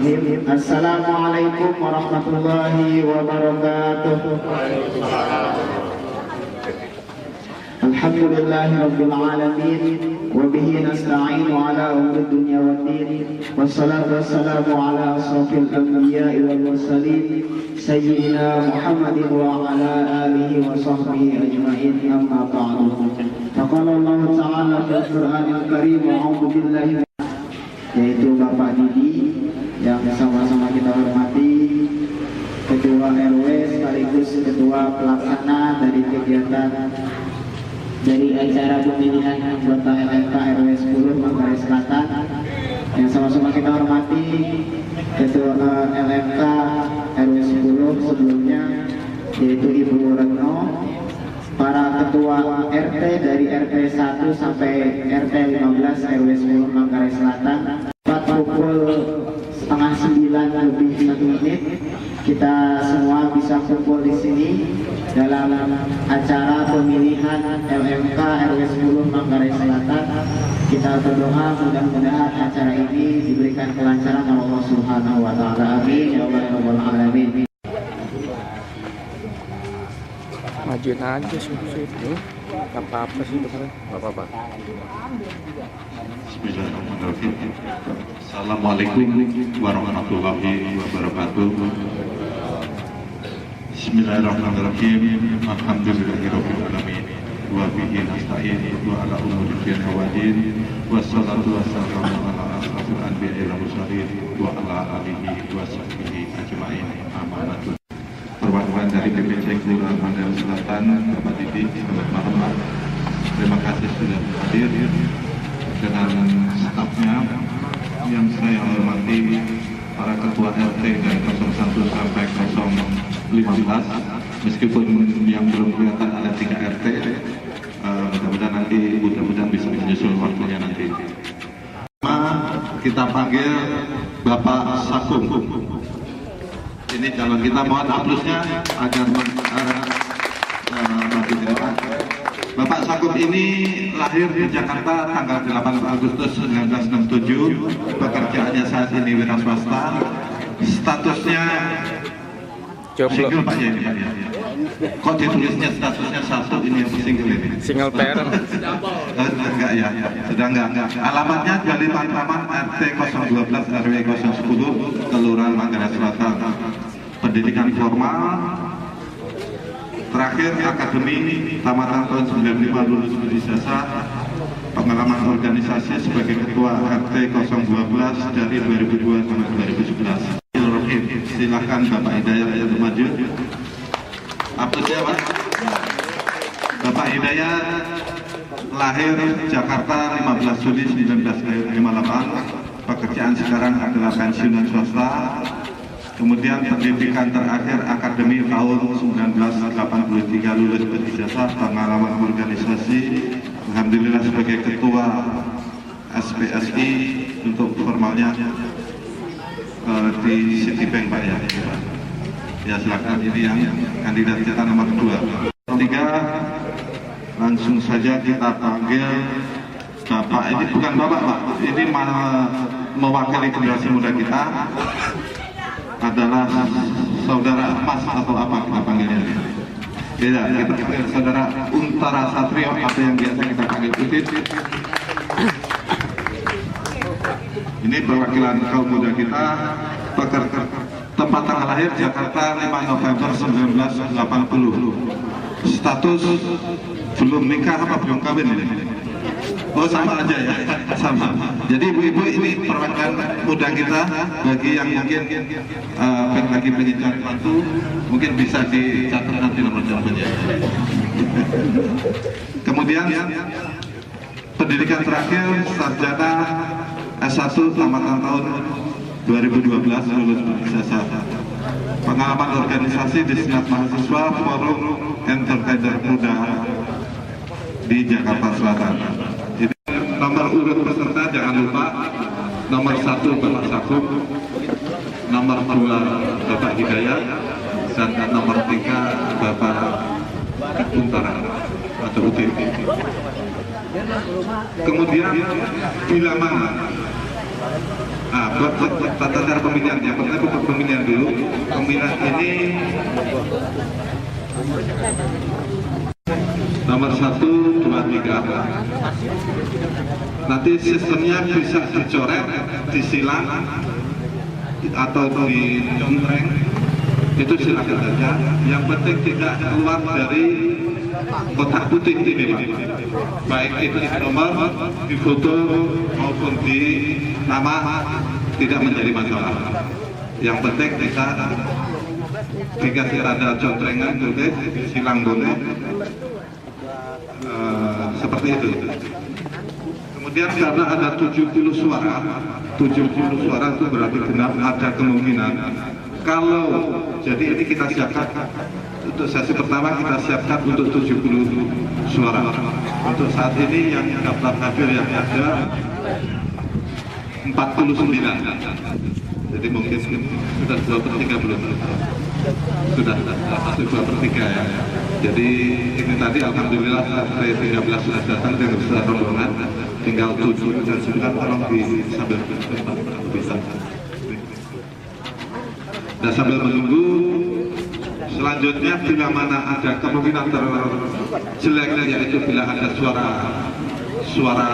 Bismillahirrahmanirrahim. Assalamualaikum warahmatullahi wabarakatuh. Alhamdulillahi rabbil alamin wa bihi nasta'inu ala umuri dunya waddin. Wassalatu wassalamu ala asrofil anbiya'i wal mursalin sayyidina Muhammadin wa ala alihi wa sahbihi ajma'in, amma ba'du. Faqala Allah ta'ala fil Qur'anil Karim, a'udzu billahi, yaitu Bapak Didi yang sama-sama kita hormati, Ketua RW sekaligus Ketua Pelaksana dari kegiatan dari acara pemilihan anggota LMK RW 10 Manggarai Selatan, yang sama-sama kita hormati Ketua LMK RW 10 sebelumnya, yaitu Ibu Retno, para ketua RT dari RT 1 sampai RT 15 RW 10 Manggarai Selatan. Pukul setengah 9 lebih 1 menit kita semua bisa kumpul di sini dalam acara pemilihan LMK RW 10 Manggarai Selatan. Kita berdoa mudah-mudahan acara ini diberikan kelancaran oleh Allah Subhanahu wa taala. Amin ya Allah ya rabbal alamin. Majuin aja sih itu, apa-apa sih itu kan, apa-apa. Bismillahirrahmanirrahim. Assalamualaikum warahmatullahi wabarakatuh. Bismillahirrahmanirrahim. Alhamdulillahirabbil alamin. Wa bihi nasta'in wa ala umuri dunya waddin. Wassalatu wassalamu ala asrofil anbiya'i wal mursalin wa ala alihi wa sahbihi ajma'in. Amanatun. Perwakilan dari DPC Kelurahan Manggarai Selatan, Bapak Didi, selamat malam. Terima kasih sudah hadir dengan stafnya yang saya hormati, para ketua RT dari 01 sampai 015. Meskipun yang belum kelihatan ada 3 RT, mudah-mudahan nanti bisa menyusul waktunya nanti. Kita panggil Bapak Sakum. Ini calon kita, mohon aplausnya agar Bapak Sakum ini lahir di Jakarta tanggal 8 Agustus 1967. Pekerjaannya saat ini wira swasta. Statusnya single Pak ya ini Pak ya. Kok ditulisnya statusnya satu, ini yang single ini? Single parent. Enggak ya, sudah enggak. Alamatnya Gali Pantraman RT 012 RW 010 Kelurahan Manggarai Selatan. Pendidikan formal, terakhir akademi tamatan tahun 95 lulus ijazah, pengalaman organisasi sebagai ketua RT 012 dari 2002 sampai 2011. Silahkan Bapak Hidayat yang maju. Aplausnya Pak. Bapak Hidayat lahir Jakarta 15 Juli 1958. Pekerjaan sekarang adalah pensiunan swasta. Kemudian pendidikan terakhir akademi tahun 1983 lulus berijazah, pengalaman organisasi alhamdulillah sebagai ketua SPSI untuk formalnya di Citibank Pak ya. Ya silakan, ini yang kandidat kita nomor 2. 3 langsung saja kita panggil Bapak, ini bukan Bapak Pak, ini mewakili generasi muda kita, adalah saudara Mas atau apa kita panggilnya? Beda, kita panggil saudara Untara Satrio atau yang biasa kita panggil Udin. Ini perwakilan kaum muda kita, tempat tanggal lahir Jakarta 5 November 1980. Status belum nikah apa belum kawin ini? Oh sama aja ya, sama. Jadi ibu-ibu ini perwakilan muda kita, bagi yang mungkin lagi pengen cari bantu, mungkin bisa dicatat nanti nomor teleponnya. Kemudian pendidikan terakhir sarjana S1 tamatan tahun 2012 lulus ijazah. Pengalaman organisasi di Senat Mahasiswa Forum Entertainer Muda di Jakarta Selatan. Nomor urut peserta jangan lupa, nomor 1 Bapak Sakum, nomor 2 Bapak Hidayat, dan nomor 3 Bapak Untara atau Udin. Kemudian bila mana Tata cara pemilihan, yang pertama pemilihan dulu. Pemilihan ini nomor 1, 2, 3. Nanti sistemnya bisa dicoret, disilang, atau dicontreng. Itu silakan saja. Yang penting tidak keluar dari kotak putih ini, Pak. Baik itu di nomor, di foto maupun di nama, tidak menjadi masalah. Yang penting kita dikasih tanda contrengan boleh, silang boleh, seperti itu. Kemudian karena ada 70 suara itu berarti genap, ada kemungkinan kalau jadi ini kita siapkan untuk sesi pertama, kita siapkan untuk 70 suara. Untuk saat ini yang daftar hadir yang ada 49. Jadi mungkin sudah 2/3 belum? Sudah masuk 2/3 ya. Jadi ini tadi alhamdulillah sampai 13 sudah datang dengan besar rombongan, tinggal 7 dan 9 tolong sambil bisa. Dan sambil menunggu, selanjutnya bila mana ada kemungkinan terjelek, yaitu bila ada suara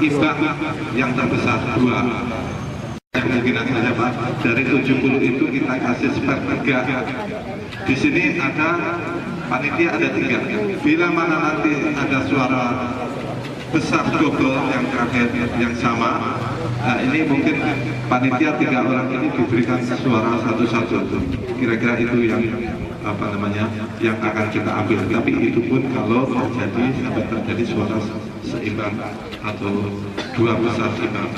imbang yang terbesar 2. Kemungkinan saja Pak, dari 70 itu kita kasih sepertiga. Di sini ada panitia ada 3. Bila mana nanti ada suara besar double yang terakhir yang sama, nah ini mungkin panitia 3 orang ini diberikan suara satu-satu. Kira-kira itu yang yang akan kita ambil. Tapi itu pun kalau sampai terjadi suara seimbang atau 2 besar imbang.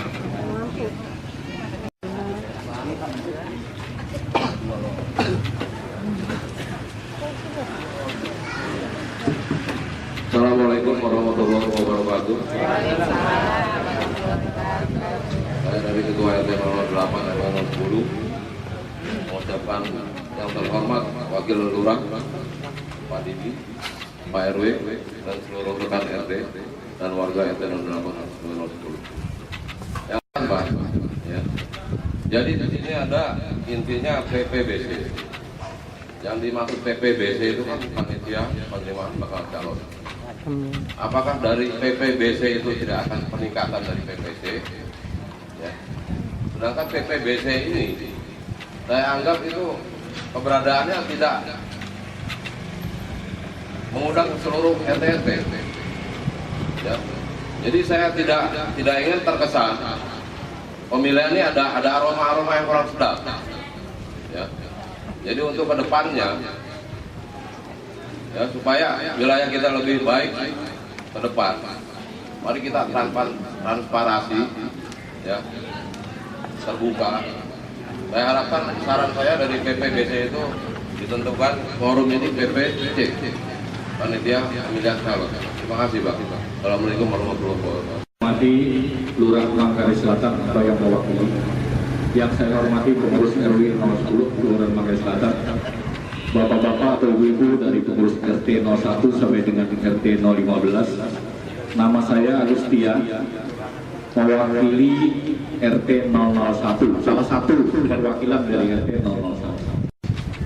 Assalamualaikum warahmatullahi wabarakatuh. Saya dari Ketua RT 08 dan 10 mengucapkan yang terhormat Wakil Lurah, Pak Didi, Pak RW, dan seluruh rekan RT dan warga RT 08 dan 10. Yang Pak, ya. Jadi di sini ada intinya PPBC. Yang dimaksud PPBC itu kan panitia penerimaan bakal calon. Apakah dari PPBC itu tidak akan peningkatan dari PPC? Ya. Sedangkan PPBC ini saya anggap itu keberadaannya tidak mengundang seluruh RT. Ya. Jadi saya tidak ingin terkesan pemilihan ini ada aroma-aroma yang kurang sedap. Ya. Jadi untuk kedepannya, ya, supaya wilayah kita lebih baik ke depan, mari kita transparansi, ya, terbuka. Saya harapkan saran saya dari PPBC itu ditentukan forum ini PPC, panitia pemilihan calon. Terima kasih Pak. Assalamualaikum warahmatullahi wabarakatuh. Hormati Lurah Manggarai Selatan atau yang mewakili, yang saya hormati pengurus RW 010 Kelurahan Manggarai Selatan, bapak-bapak atau ibu-ibu dari pengurus RT 01 sampai dengan RT 015. Nama saya Agustia, mewakili RT 001, salah satu perwakilan dari RT 001.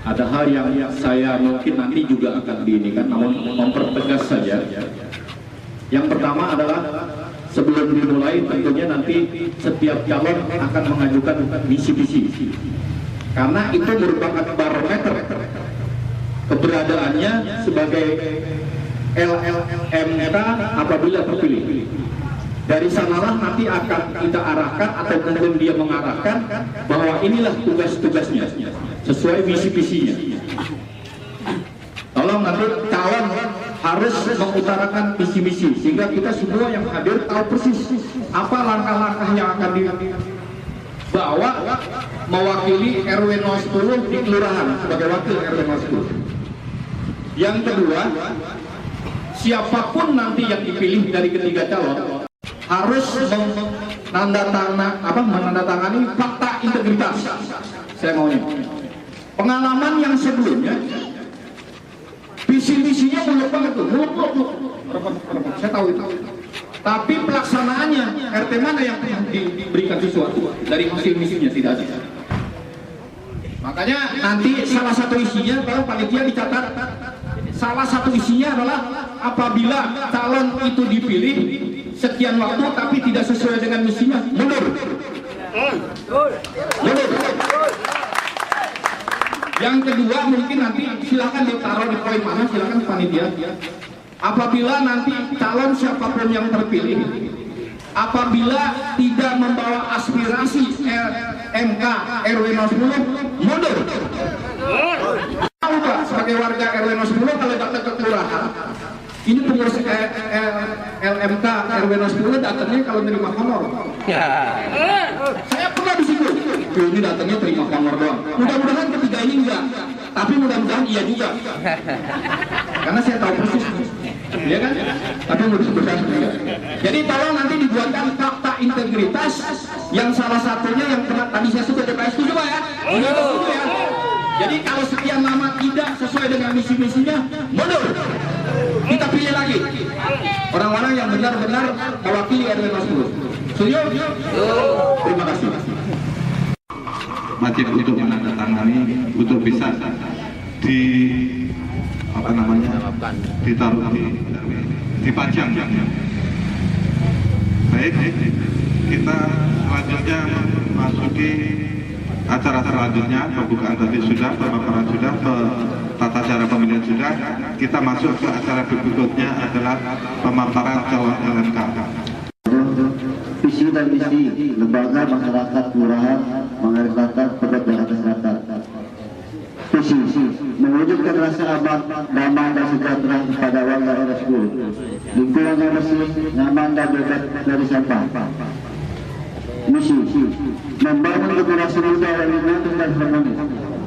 Ada hal yang saya mungkin nanti juga akan diinikan, namun mempertegas saja. Yang pertama adalah sebelum dimulai tentunya nanti setiap calon akan mengajukan visi-visi, karena itu merupakan barometer keberadaannya sebagai LLMK apabila terpilih. Dari sanalah nanti akan kita arahkan atau mungkin dia mengarahkan bahwa inilah tugas-tugasnya sesuai visi-visinya. Tolong nanti calon harus mengutarakan visi-misi sehingga kita semua yang hadir tahu persis apa langkah-langkah yang akan dibawa mewakili RW 010 di kelurahan sebagai wakil RW 010. Yang kedua, siapapun nanti yang dipilih dari ketiga calon harus menandatangani fakta integritas. Saya maunya pengalaman yang sebelumnya visi-misinya muluk banget tuh, muluk. Saya tahu itu. Tapi pelaksanaannya RT mana yang diberikan sesuatu dari hasil misinya tidak ada. Makanya nanti salah satu isinya kalau panitia dicatat, salah satu isinya adalah apabila calon itu dipilih sekian waktu tapi tidak sesuai dengan misinya, mundur. Mundur. Yang kedua mungkin nanti silakan ditaruh di poin mana, silakan panitia. Apabila nanti calon siapapun yang terpilih, apabila tidak membawa aspirasi MK RW 010, mundur. Tahu Pak, sebagai warga RW 010 kalau datang ke kelurahan, ini pengurus LMK RW 010 datangnya kalau nerima honor. Saya pernah di situ. Ini datangnya terima honor doang. Mudah-mudahan ketiga ini enggak, tapi mudah-mudahan iya juga. Karena saya tahu persis. Ya kan? Tapi mudah-mudahan juga. Jadi tolong nanti dibuatkan fakta integritas yang salah satunya yang tadi saya sebut DPS, setuju Pak ya? Setuju ya? Jadi kalau sekian lama tidak sesuai dengan misi-misinya, mundur. Kita pilih lagi orang-orang yang benar-benar mewakili RW 010. Setuju? Terima kasih. Wajib untuk menandatangani untuk bisa ditaruh dipajang. Baik, kita selanjutnya memasuki acara selanjutnya. Pembukaan tadi sudah, pemaparan sudah, tata cara pemilihan sudah. Kita masuk ke acara berikutnya adalah pemaparan calon LMK. Visi dan misi lembaga masyarakat kelurahan Manggarai Selatan, Kota Jakarta Selatan. Visi mewujudkan rasa aman, damai dan sejahtera kepada warga RW 10. Lingkungan yang bersih, nyaman dan bebas dari sampah. Misi membangun generasi muda yang dinamis dan harmonis.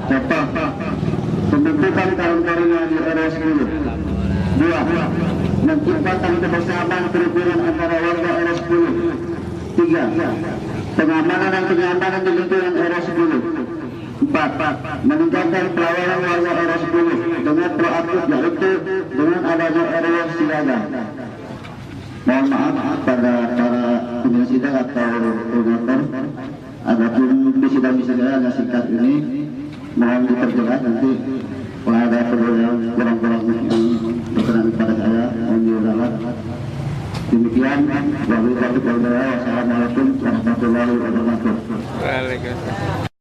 Contoh pembentukan kaum karya di RW 10. 2. Menciptakan kebersamaan kerukunan antara warga RW 10. 3. Pengamanan dan kenyamanan di lingkungan RW 10. 4. Meningkatkan pelayanan warga RW 10 dengan proaktif, yaitu dengan adanya RW siaga. Mohon maaf pada para penyelenggara sidang atau koordinator, adapun visi dan misi yang singkat ini mohon diperjelas, nanti kalau ada perlu yang kurang-kurang berkenan kepada saya mohon diulangi. Demikian, wassalamualaikum warahmatullahi wabarakatuh.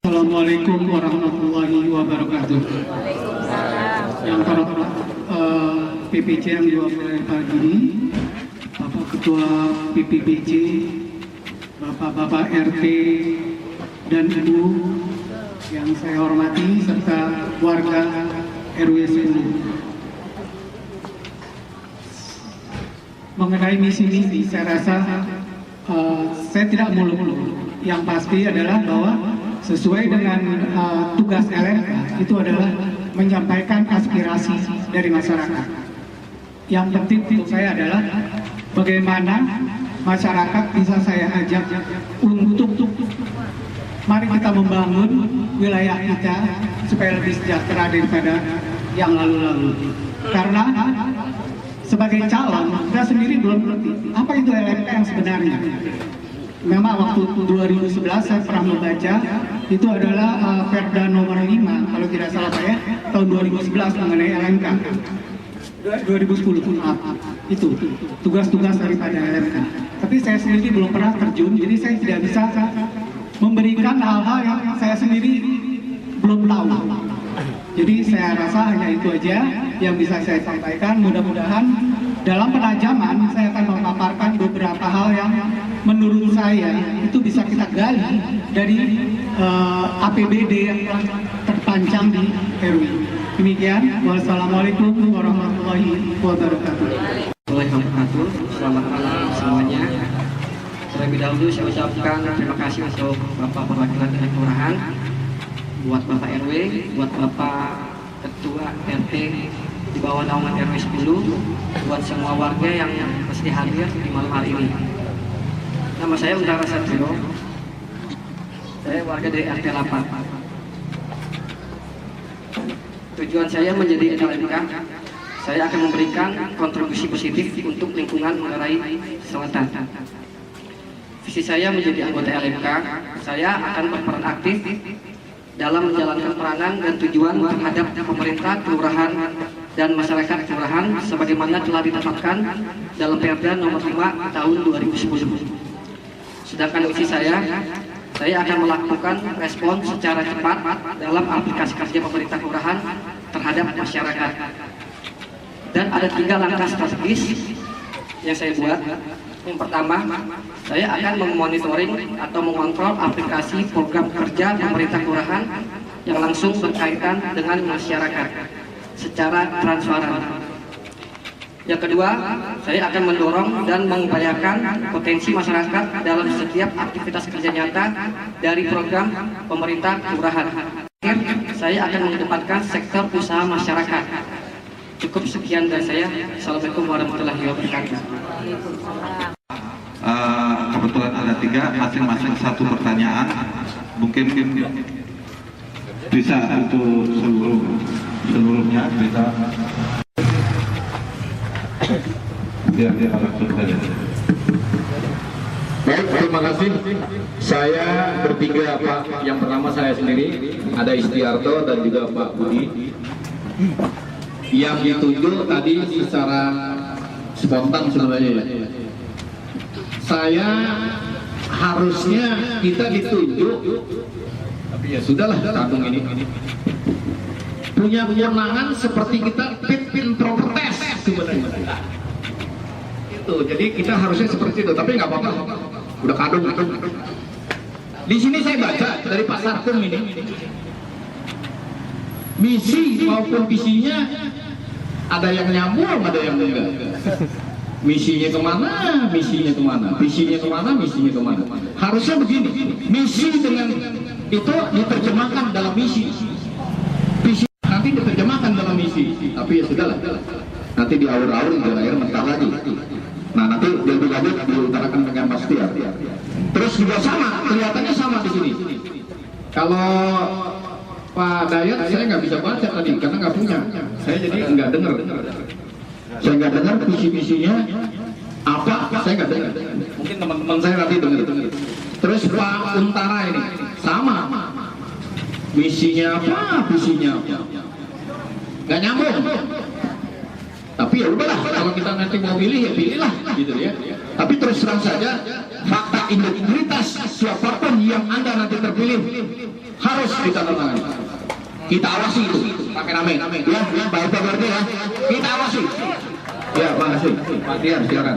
Assalamualaikum warahmatullahi wabarakatuh. Yang terhormat PPC yang diwakili pagi ini, Bapak Ketua PPBC, Bapak-bapak RT dan Ibu yang saya hormati serta warga RW 10. Mengenai misi-misi, saya rasa saya tidak muluk-muluk. Yang pasti adalah bahwa sesuai dengan tugas LMK itu adalah menyampaikan aspirasi dari masyarakat. Yang penting untuk saya adalah bagaimana masyarakat bisa saya ajak untuk mari kita membangun wilayah kita supaya lebih sejahtera daripada yang lalu-lalu. Karena sebagai calon, kita sendiri belum ngerti apa itu LMK yang sebenarnya. Memang waktu 2011 saya pernah membaca, itu adalah Perda nomor 5, kalau tidak salah Pak ya, tahun 2011 mengenai LMK. 2010, maaf, itu tugas-tugas daripada LMK. Tapi saya sendiri belum pernah terjun, jadi saya tidak bisa memberikan hal-hal yang saya sendiri belum tahu. Jadi saya rasa hanya itu aja yang bisa saya sampaikan. Mudah-mudahan dalam penajaman saya akan memaparkan beberapa hal yang menurut saya itu bisa kita gali dari APBD yang terpancang di RW. Demikian, wassalamualaikum warahmatullahi wabarakatuh. Selamat malam semuanya. Terlebih dahulu saya ucapkan terima kasih untuk Bapak Perwakilan dari Kelurahan, buat Bapak RW, buat Bapak Ketua RT di bawah naungan RW 10, buat semua warga yang mesti hadir di malam hari ini. Nama saya Undara Satrio, saya warga dari RT 8. Tujuan saya menjadi LMK, saya akan memberikan kontribusi positif untuk lingkungan Manggarai Selatan. Selatan. Visi saya menjadi anggota LMK, saya akan berperan aktif dalam menjalankan peranan dan tujuan terhadap pemerintah, kelurahan, dan masyarakat kelurahan sebagaimana telah ditetapkan dalam Perda Nomor 5 Tahun 2010. Sedangkan misi saya akan melakukan respon secara cepat dalam aplikasi kerja pemerintah kelurahan terhadap masyarakat. Dan ada 3 langkah strategis yang saya buat. Yang pertama, saya akan memonitoring atau mengontrol aplikasi program kerja pemerintah kelurahan yang langsung berkaitan dengan masyarakat secara transparan. Yang kedua, saya akan mendorong dan mengupayakan potensi masyarakat dalam setiap aktivitas kerja nyata dari program pemerintah kelurahan. Akhir, saya akan mengedepankan sektor usaha masyarakat. Cukup sekian dari saya. Assalamualaikum warahmatullahi wabarakatuh. Kebetulan ada 3, masing-masing 1 pertanyaan. Mungkin bisa untuk seluruhnya bisa. Biar langsung saja. Baik, terima kasih. Saya bertiga, Pak. Yang pertama saya sendiri, ada Istiarto dan juga Pak Budi. Yang ditunjuk tadi secara spontan sebenarnya ya. Saya harusnya kita ditunjuk, tapi ya sudahlah, tanggung ini punya kewenangan seperti kita fit proper test sebenarnya. Itu, jadi kita harusnya seperti itu, tapi nggak apa-apa, udah kadung. Di sini saya baca dari Pak Sarkum ini, misi maupun visinya ada yang nyambung, ada yang enggak. Misinya kemana, visinya kemana. Harusnya begini, misi dengan itu diterjemahkan dalam misi, visi nanti diterjemahkan dalam misi. Tapi ya sudahlah, nanti di aur-aur air mentah lagi. Nah, nanti lebih lanjut diutarakan dengan Mas Tiar. Terus juga sama, kelihatannya sama di sini. Kalau Pak Dayat saya nggak bisa baca tadi karena nggak punya. Saya jadi nggak dengar. Saya nggak dengar visi-visinya apa, saya nggak dengar. Mungkin teman-teman saya nanti dengar. Terus Pak Untara ini sama, misinya apa, visinya apa, nggak nyambung. Tapi ya udahlah, kalau kita nanti mau pilih ya pilihlah, gitu ya. Tapi terus terang saja, fakta integritas siapapun yang Anda nanti terpilih harus ditandatangani. Kita awasi itu, pakai rame, ya, baik-baik ya, kita awasi. Ya, makasih. Pak Tiar, silakan.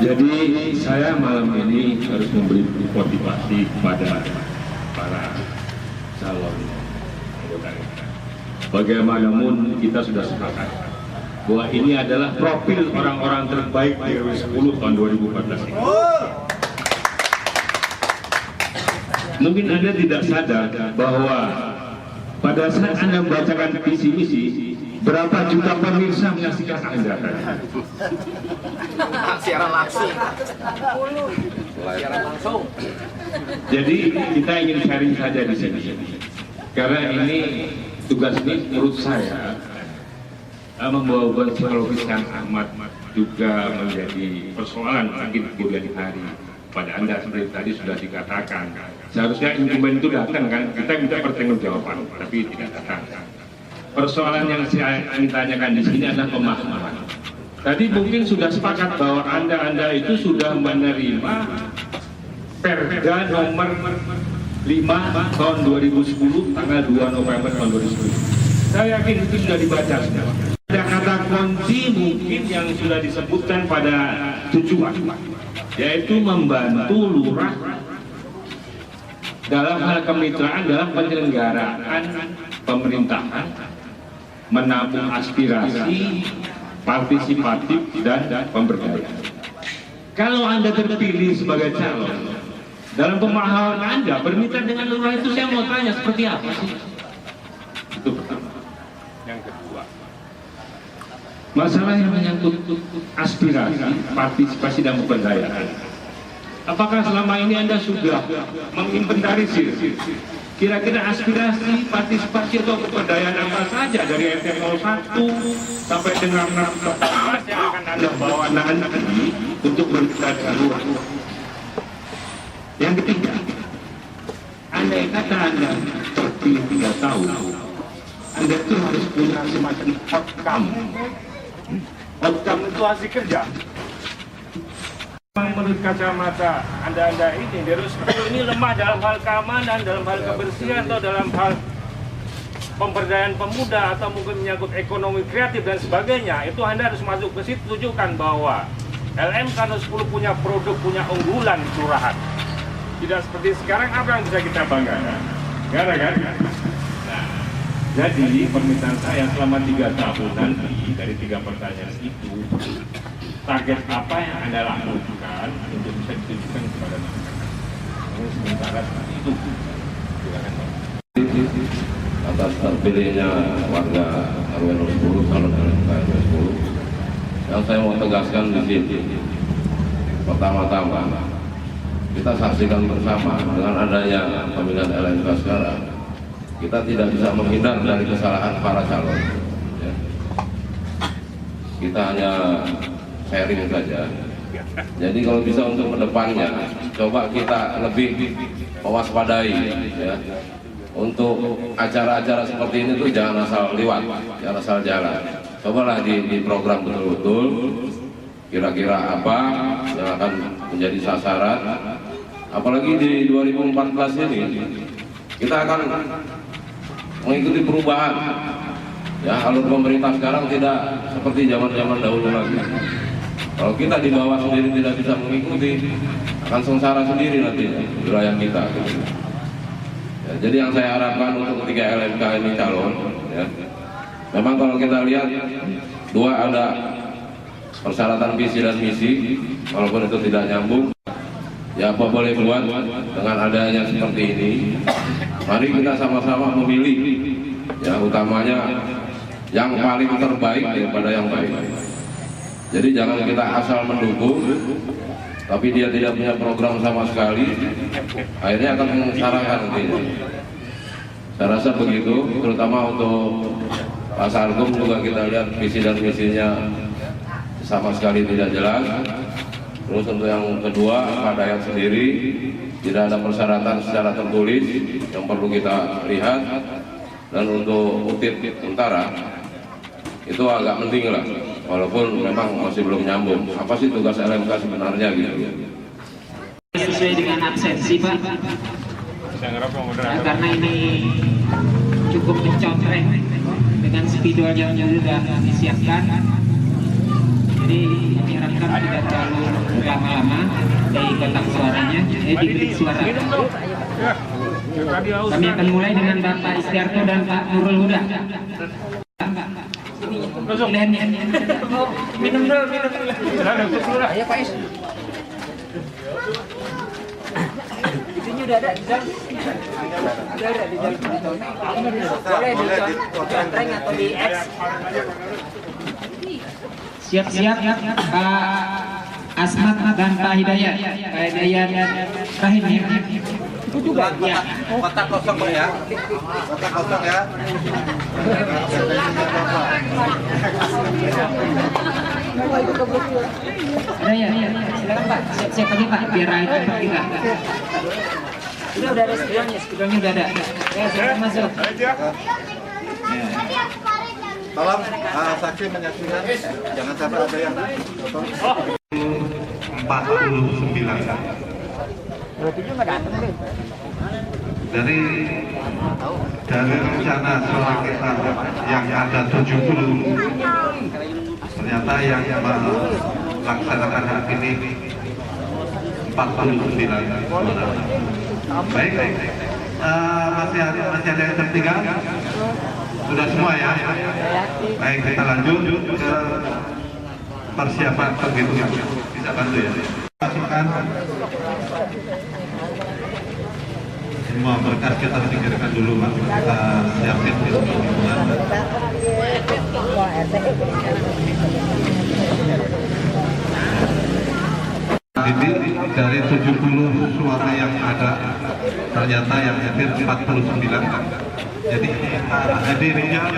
Jadi saya malam ini harus memberi motivasi kepada para calon anggota MK. Bagaimanapun kita sudah sepakat bahwa ini adalah profil orang-orang terbaik di RW 10 tahun 2014 ini. Mungkin Anda tidak sadar bahwa pada saat Anda membacakan visi misi, berapa juta pemirsa menyaksikan Anda? Siaran langsung. Jadi kita ingin sharing saja di sini, karena ini tugas ini menurut saya membawa beban psikologis yang amat juga menjadi persoalan mungkin kemudian hari. Pada Anda seperti tadi sudah dikatakan, seharusnya incumbent itu datang kan, kita minta pertanggungjawaban, tapi tidak datang. Persoalan yang saya ingin tanyakan di sini adalah pemahaman. Tadi mungkin sudah sepakat bahwa Anda itu sudah menerima Perda Nomor 5 tahun 2010 tanggal 2 November tahun 2010. Saya yakin itu sudah dibaca semua. Ada kata kunci mungkin yang sudah disebutkan pada tujuan, yaitu membantu lurah dalam hal kemitraan dalam penyelenggaraan pemerintahan, menampung aspirasi, partisipatif dan pemberdayaan. Kalau Anda terpilih sebagai calon, dalam pemahaman Anda bermitra dengan lurah itu, saya mau tanya seperti apa sih? Itu pertama. Yang kedua, masalah yang menyangkut aspirasi, partisipasi dan pemberdayaan. Apakah selama ini Anda sudah menginventarisir Kira-kira aspirasi, partisipasi atau keberdayaan apa saja dari RT 01 sampai dengan 14 yang akan Anda bawa nanti untuk berbicara di luar. Yang ketiga, andai kata Anda terpilih 3 tahun, Anda itu harus punya semacam outcome. Outcome itu hasil kerja. Menurut kacamata Anda ini, Dirus ini lemah dalam hal keamanan, dalam hal kebersihan, atau dalam hal pemberdayaan pemuda, atau mungkin menyangkut ekonomi kreatif dan sebagainya, itu Anda harus masuk ke situ, tunjukkan bahwa LMK 10 punya produk, punya unggulan di kelurahan. Tidak seperti sekarang, apa yang bisa kita banggakan? Gak ada kan? Nah, jadi permintaan saya selama 3 tahun nanti, dari 3 pertanyaan itu, target apa yang Anda lakukan untuk bisa ditunjukkan kepada masyarakat? Sementara seperti itu. Silakan, Pak. Atas terpilihnya warga RW 10, calon LMK RW 10, yang saya mau tegaskan di sini, pertama-tama kita saksikan bersama dengan adanya pemilihan LMK sekarang, kita tidak bisa menghindar dari kesalahan para calon. Ya. Kita hanya sharing saja. Jadi kalau bisa untuk kedepannya, coba kita lebih mewaspadai, ya. Untuk acara-acara seperti ini tuh jangan asal liwat, jangan asal jalan. Cobalah di program betul-betul. Kira-kira apa yang akan menjadi sasaran? Apalagi di 2014 ini, kita akan mengikuti perubahan. Ya, alur pemerintah sekarang tidak seperti zaman-zaman dahulu lagi. Kalau kita di bawah sendiri tidak bisa mengikuti, akan sengsara sendiri nanti wilayah kita. Ya, jadi yang saya harapkan untuk ketiga LMK ini calon, ya, memang kalau kita lihat 2 ada persyaratan visi dan misi, walaupun itu tidak nyambung. Ya apa boleh buat dengan adanya seperti ini. Mari kita sama-sama memilih, ya utamanya yang paling terbaik daripada yang baik. Jadi jangan kita asal mendukung, tapi dia tidak punya program sama sekali, akhirnya akan menyengsarakan nantinya. Saya rasa begitu, terutama untuk Pak Sargum juga kita lihat visi dan misinya sama sekali tidak jelas. Terus untuk yang kedua, Pak Dayat sendiri tidak ada persyaratan secara tertulis yang perlu kita lihat. Dan untuk UTIT Tentara itu agak penting lah, walaupun memang masih belum nyambung. Apa sih tugas LMK sebenarnya gitu? Sesuai dengan absensi, Pak. Ya, karena ini cukup mencontreng dengan spidol yang sudah disiapkan. Jadi kami harapkan tidak terlalu lama-lama di kotak suaranya, di bilik suara. Kami akan mulai dengan Bapak Istiarto dan Pak Nurul Huda. Pilihannya. Minum dulu. Ayo Pak Is. Itunya udah ada di dalam. Udah ada di dalam. Boleh dicontreng atau di X. Siap-siap Pak Asmat dan Pak Hidayat. Pak Hidayat Rahim ya. Itu juga ya. Kotak kosong ya. Kotak kosong ya. Ada ya. Silakan Pak. Siap-siap aja Pak biar itu Pak kita. Udah ada spidolnya udah ada. Ya, silakan masuk. Tolong saksi menyaksikan, jangan sampai ada yang potong. 49. Berarti juga datang deh. Dari rencana soal kita yang ada 70, ternyata yang melaksanakan hak ini 49 orang. Baik, masih ada yang tertinggal? Sudah semua ya? Baik, kita lanjut ke persiapan penghitungan. Bisa bantu ya? Masukkan semua berkas kita singkirkan dulu, Pak. Kita siapkan penghitungan. Ini dari 70 suara yang ada, ternyata yang hadir 49. Jadi hadirnya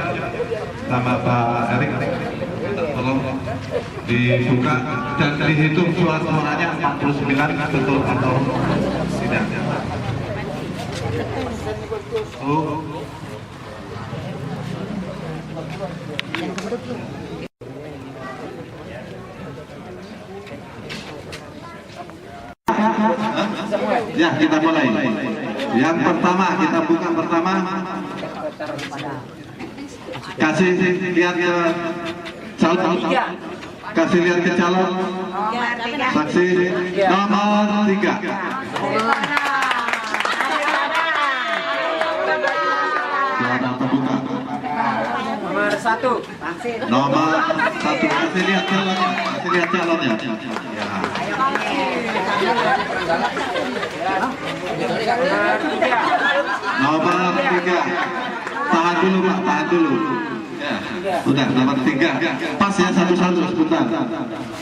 sama Pak Erik, tolong dibuka dan dihitung suara-suaranya 49 betul atau tidak. Ya, kita mulai. Yang pertama, kita buka pertama. Kasih lihat ke calon. Kasih lihat ke calon. Saksi nomor 3. Silakan terbuka. Nomor 1. Nomor 1. Kasih lihat calonnya. Kasih lihat calonnya. Ya. Nomor 3. Tahan dulu Pak, tahan dulu. Ya. Udah, nomor 3. Pas ya, satu-satu sebentar.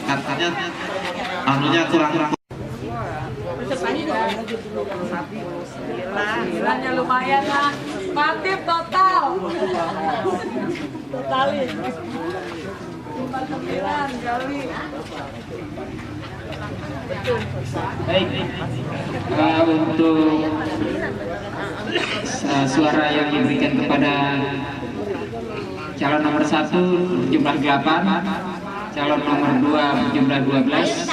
Katanya anunya kurang. Sembilannya lumayan lah. Patip total. Totalin. 59 kali. Baik, untuk suara yang diberikan kepada calon nomor 1 jumlah 8, calon nomor 2 jumlah 12,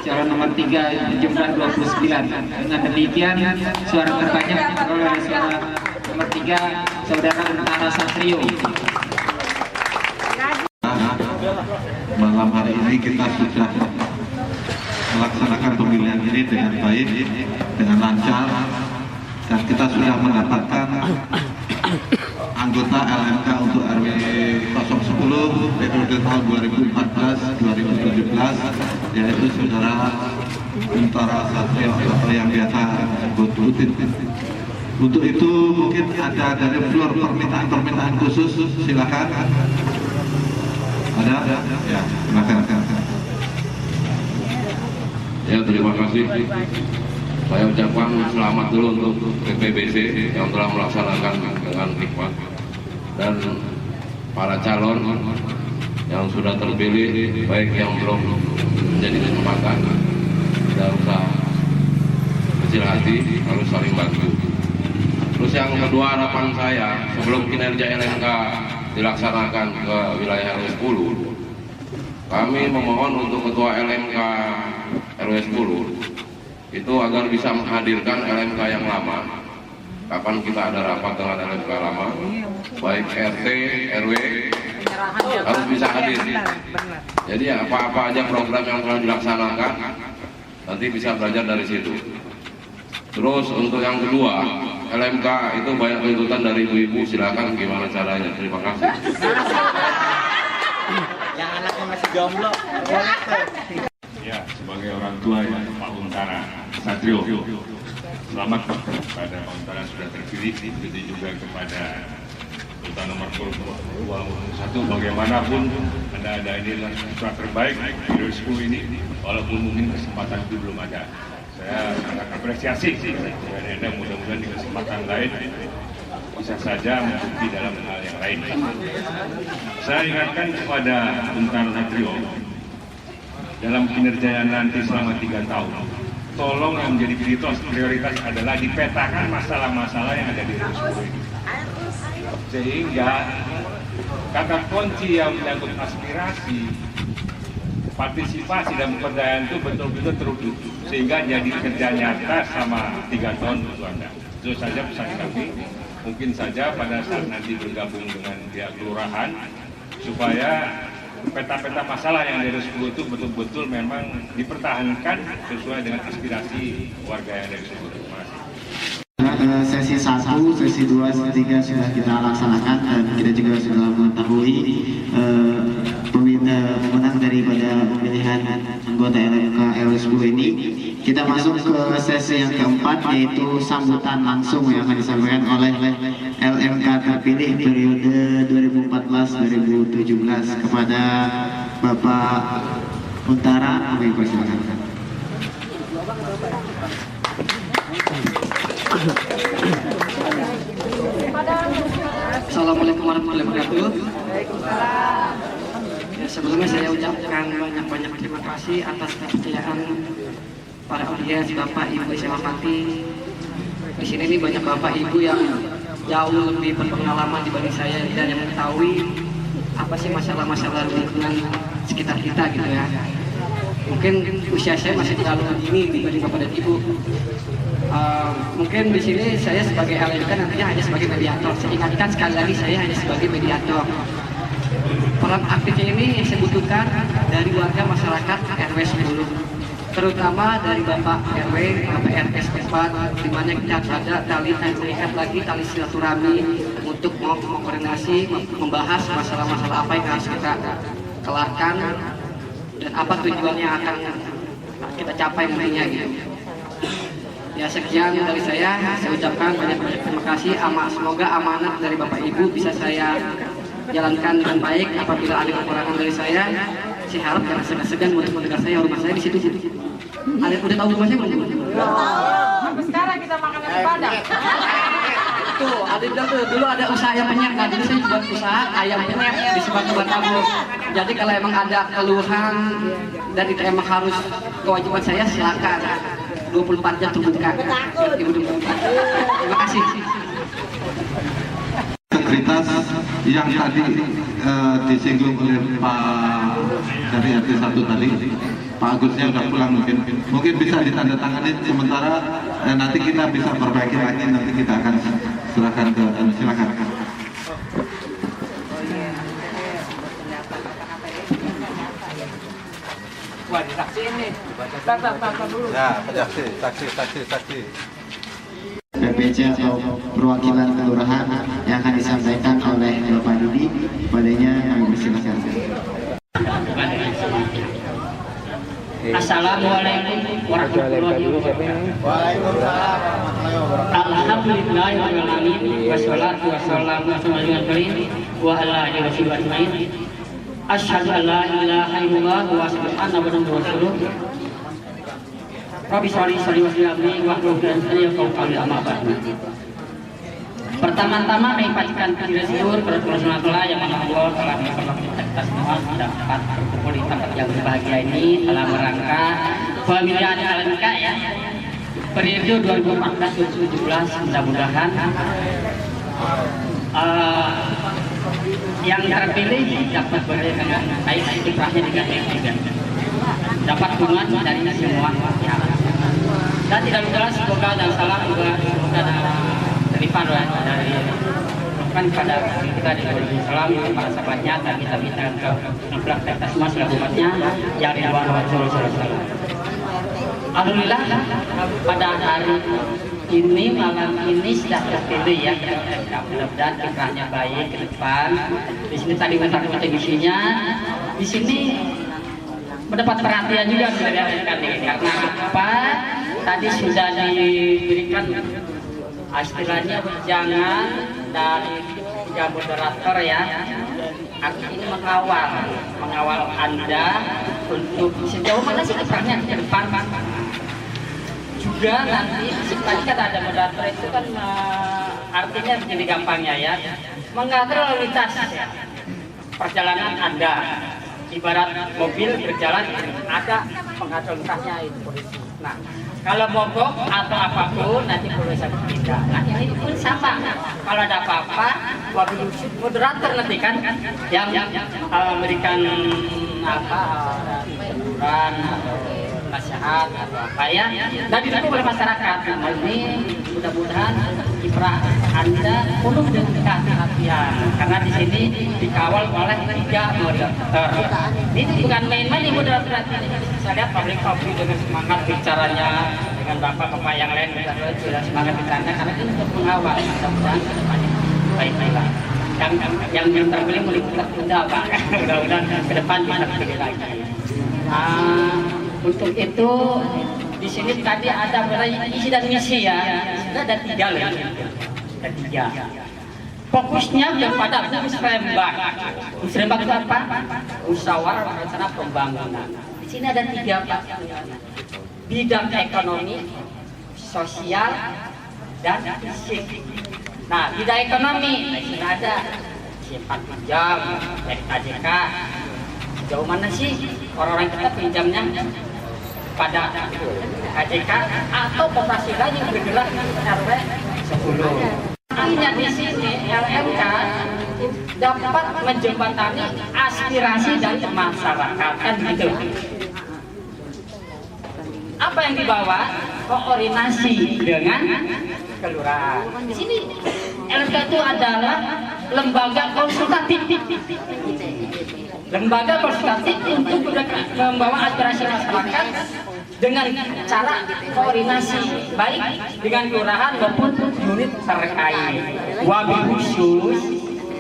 calon nomor 3 jumlah 29. Dengan demikian suara terbanyak diperoleh oleh suara nomor 3 saudara Antara Satrio. Malam hari ini kita sudah melaksanakan pemilihan ini dengan baik, dengan lancar, dan kita sudah mendapatkan anggota LMK untuk RW 010 periode tahun 2014-2017, yaitu saudara Antara Satrio atau yang biasa disebut Udin. Untuk itu mungkin ada dari floor permintaan khusus, silakan. Ada? Ya, silakan. Ya, terima kasih. Saya ucapkan selamat dulu untuk PPBC yang telah melaksanakan dengan hikmat, dan para calon yang sudah terpilih, baik yang belum menjadi kesempatan, tidak usah kecil hati, harus saling bantu. Terus yang kedua, harapan saya sebelum kinerja LMK dilaksanakan ke wilayah RW 10, kami memohon untuk ketua LMK RW 10 itu agar bisa menghadirkan LMK yang lama. Kapan kita ada rapat dengan LMK lama, baik RT, RW harus bisa hadir. Jadi ya, apa-apa aja program yang telah dilaksanakan nanti bisa belajar dari situ. Terus untuk yang kedua, LMK itu banyak tuntutan dari ibu-ibu, silakan gimana caranya. Terima kasih. Yang anaknya masih jomblo, boleh tuh. Ya, sebagai orang tua ya, Pak Antara Satrio, selamat kepada Pak Antara sudah terpilih, begitu juga kepada Duta nomor 21. Bagaimanapun Anda inilah surat terbaik di 2010 ini, walaupun mungkin kesempatan itu belum ada. Saya sangat apresiasi dengan Anda, mudah-mudahan di kesempatan lain bisa saja membukti dalam hal yang lain. Saya ingatkan kepada Antara Satrio, dalam kinerjanya nanti selama 3 tahun, tolong yang menjadi prioritas adalah dipetakan masalah-masalah yang ada di 2010 ini. Sehingga kata kunci yang menyangkut aspirasi, partisipasi dan pemberdayaan itu betul-betul terwujud, sehingga jadi kerja nyata sama 3 tahun untuk Anda. Itu saja pesan kami. Mungkin saja pada saat nanti bergabung dengan pihak kelurahan, supaya peta-peta masalah yang dari 10 itu betul-betul memang dipertahankan sesuai dengan aspirasi warga yang dari 10. Terima kasih. Sesi 1, sesi 2, sesi 3 sudah kita laksanakan dan kita juga sudah mengetahui pemenang daripada pemilihan anggota LMK RW 10 ini. Kita masuk ke sesi yang keempat, yaitu sambutan langsung yang akan disampaikan oleh LMK terpilih periode 2014-2017 kepada Bapak Huntara, kami persilakan. Assalamualaikum warahmatullahi wabarakatuh. Ya, sebelumnya saya ucapkan banyak-banyak terima kasih atas kepercayaan para audiens, Bapak Ibu saya hormati. Di sini nih banyak Bapak Ibu yang jauh lebih berpengalaman dibanding saya dan yang mengetahui apa sih masalah-masalah lingkungan sekitar kita gitu ya. Mungkin usia saya masih terlalu dini dibanding Bapak dan Ibu. Mungkin di sini saya sebagai LMK nantinya hanya sebagai mediator. Saya ingatkan sekali lagi saya hanya sebagai mediator. Peran aktifnya ini yang saya butuhkan dari warga masyarakat RW 10, terutama dari Bapak RW, Bapak RT setempat, di mana kita ada tali terikat lagi tali silaturahmi untuk mengkoordinasi, membahas masalah-masalah apa yang harus kita kelarkan dan apa tujuannya akan kita capai nantinya gitu. Ya, sekian dari saya ucapkan banyak-banyak terima kasih. Semoga amanat dari Bapak Ibu bisa saya jalankan dengan baik. Apabila ada kekurangan dari saya harap jangan segan-segan untuk mendengar saya. Rumah saya di situ. Ada udah tahu rumah saya belum? Belum. Sekarang kita makan nasi padang. Tuh, ada bilang tuh dulu ada usaha ayam penyet. Nah, jadi saya buat usaha ayam penyet di Sebat Batagor. Jadi kalau emang ada keluhan dan itu emang harus kewajiban saya, silakan. 24 jam terbuka. Terima kasih. Integritas yang tadi disinggung oleh Pak dari RT 1 tadi, Pak Agusnya udah pulang mungkin bisa ditandatangani sementara nanti kita bisa perbaiki lagi, nanti kita akan serahkan ke silakan. Wah, disaksiin nih. Tak dulu. Ya, saksi. PPC atau perwakilan kelurahan yang akan disampaikan oleh Bapak Didi, padanya kami persilakan. Assalamualaikum warahmatullahi wabarakatuh. Waalaikumsalam warahmatullahi wabarakatuh. Alhamdulillahirabbil alamin wassalatu wassalamu wa ala alihi wasallam. Asyhadu an la ilaha illallah wa asyhadu anna muhammadar rasulullah. Rabbi sholli wa sallim wa pertama-tama kami panjatkan puji syukur kepada Allah yang Maha Allah telah memperlakukan kita semua dapat berkumpul di tempat yang berbahagia ini dalam rangka pemilihan LMK ya periode 2014-2017. Mudah-mudahan yang terpilih dapat berjalan dengan baik, kiprahnya dengan baik juga, dapat dukungan dari semua pihak. Dan tidak lupa semoga dan salam juga terlipat dari bukan pada kita dengan salam para sahabatnya dan kita minta ke naflah kita semua selaku umatnya yang ridwan Rasulullah. Alhamdulillah pada hari ini malam ini sudah terpilih ya, mudah-mudahan kiprahnya baik ke depan. Di sini tadi kontribusinya di sini mendapat perhatian juga dari karena apa? Tadi sudah diberikan istilahnya jangan dari tiga moderator ya, ini mengawal Anda untuk sejauh mana sih kiprahnya ke depan. Juga nanti tadi kata ada moderator itu kan artinya begini gampangnya ya, mengatur lalu lintas ya, perjalanan Anda ibarat mobil berjalan ada pengatur lintasnya itu polisi. Nah, kalau mogok atau apapun nanti boleh saya tidak. Nah, ini pun sama. Kalau ada apa-apa, wabil moderator nanti kan yang memberikan apa teguran atau nasihat atau apa ya. Dan itu oleh masyarakat. Nah, ini mudah-mudahan kiprah Anda penuh dengan kehati-hatian karena di sini dikawal oleh 3 moderator. Ini bukan main-main ini moderator. Saya lihat public dengan semangat bicaranya dengan bapak-bapak yang lain juga semangat bicaranya karena ini untuk mengawal mudah-mudahan ke depannya baik-baiklah. Yang terpilih meliputan Bunda Pak, mudah-mudahan ke depan bisa terpilih lagi. Untuk itu di sini tadi ada isi dan misi ya, ada 3 lagi, ada 3. Fokusnya kepada Musrembang. Musrembang itu apa? Musyawarah rencana pembangunan. Di Sini ada 3 Pak. Bidang ekonomi, sosial, dan fisik. Nah, bidang ekonomi, sini ada simpan pinjam dari KJK. Jauh mana sih orang-orang kita pinjamnya pada KJK atau koperasi lain yang bergerak di RW 10. Artinya di sini LMK dapat menjembatani aspirasi dari masyarakat, kan gitu. Apa yang dibawa? Koordinasi dengan kelurahan. Di sini LMK itu adalah lembaga konsultatif. Lembaga konsultatif untuk membawa aspirasi masyarakat dengan cara koordinasi baik dengan kelurahan maupun unit terkait. Wabil khusus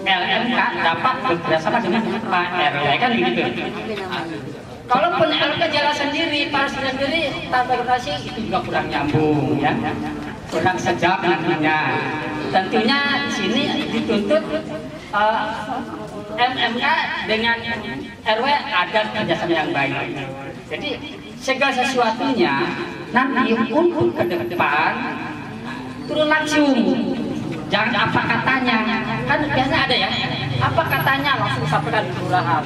LMK dapat bekerjasama dengan Pak RW, kan begitu. Kalaupun LMK jalan sendiri, Pak sendiri tanpa koordinasi itu juga kurang nyambung, ya, kurang sejak nantinya. Tentunya di sini dituntut MMK dengan RW ada kerjasama yang baik. Jadi segala sesuatunya nanti untuk ke depan turun langsung, jangan apa katanya, kan biasanya ada ya, apa katanya langsung sampaikan ke kelurahan,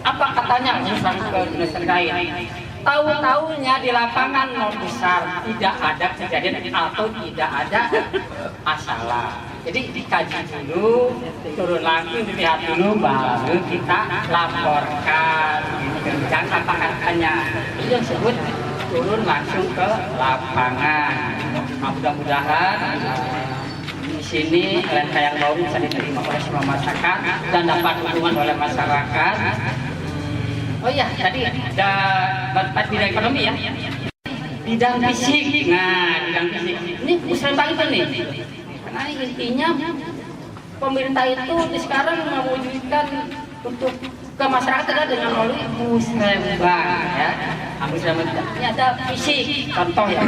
apa katanya langsung sampai ke dinas terkait. Tahu-tahunya di lapangan nol besar, tidak ada kejadian atau tidak ada masalah. Jadi dikaji dulu, turun langsung dilihat dulu, baru kita laporkan. Jangan apa katanya, itu yang disebut turun langsung ke lapangan. Nah, mudah-mudahan di sini LMK yang baru bisa diterima oleh semua masyarakat dan dapat dukungan oleh masyarakat. Oh iya, tadi ada bidang ekonomi ya, bidang fisik. Nah, bidang fisik ini usaha banget nih. Karena intinya pemerintah itu sekarang mewujudkan untuk ke masyarakat adalah dengan melalui musrembang, ya. Musrembang ini ada fisik, contoh ya,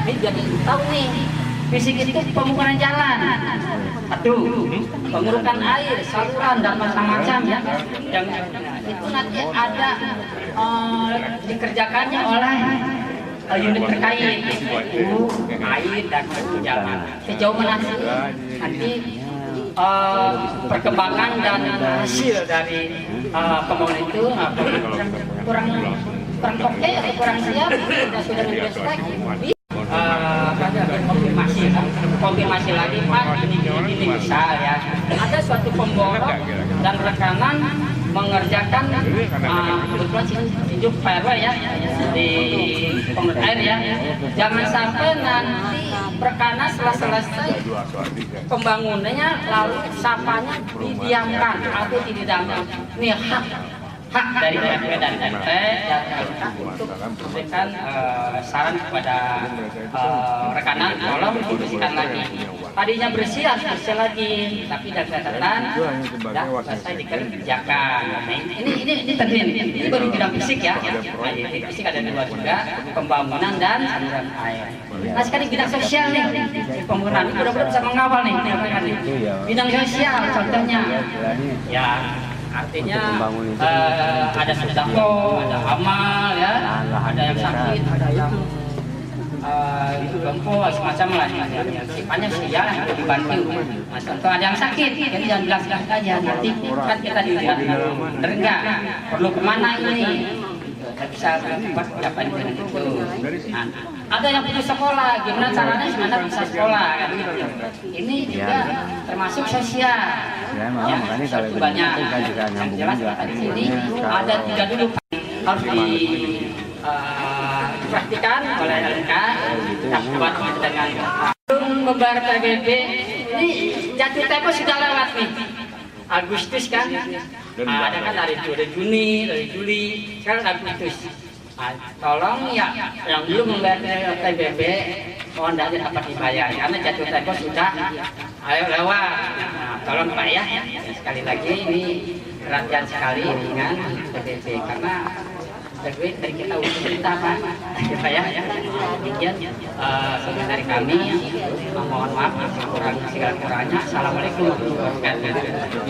ini jadi tahu nih, fisik itu pembangunan jalan, pengurukan air, saluran dan macam-macam ya, yang itu nanti ada dikerjakannya oleh unit terkait, itu air dan jalan. Sejauh mana sih nanti perkembangan dan hasil dari pembangunan itu kurang oke atau kurang siap, sudah mendesak konfirmasi lagi Pak, ini bisa ya, ada suatu pemborong dan rekanan mengerjakan kebetulan hidup PRW ya di pengurus air ya, jangan sampai nanti perkara setelah selesai pembangunannya lalu sapanya didiamkan atau didiamkan. Ini hak dari RT dan RT untuk memberikan saran kepada rekanan, tolong dibersihkan lagi. Tadinya bersih harus bersih lagi, tapi dari catatan sudah selesai dikerjakan. Nah, ini tadi ini baru bidang fisik ya. Nah, di fisik ada 2 juga, pembangunan dan saluran air. Nah, sekarang bidang sosial nih, pembangunan ini mudah-mudahan bisa mengawal nih. Bidang sosial contohnya, ya. Artinya ada sedekah, ada amal ya, ada yang sakit, ada yang lumpuh, semacam lah. Sifatnya sosial yang perlu dibantu. Nah, contoh ada yang sakit, jadi jangan bilang aja. Nanti kan kita dilihat bener enggak, perlu kemana ini? Kita bisa buat apa itu. Nah, ada yang putus sekolah, gimana caranya sebenarnya bisa sekolah kan? Ini juga termasuk sosial. Ya, makanya kalau banyak kan juga nyambung juga. Di sini ada 3 dulu harus diperhatikan oleh LMK, buat dengan membayar PBB. Ini jatuh tempo sudah lewat nih, Agustus kan? Ada kan dari Juni, dari Juli, sekarang Agustus. Tolong ya yang belum membayar PBB, mohon dapat dibayar karena jatuh tempo sudah lewat. Nah, tolong Pak ya, sekali lagi ini perhatian sekali dengan PBB karena duit dari kita untuk kita Pak, kita ya. Demikian dari kami, mohon maaf kurang segala kurangnya. Assalamualaikum warahmatullahi wabarakatuh.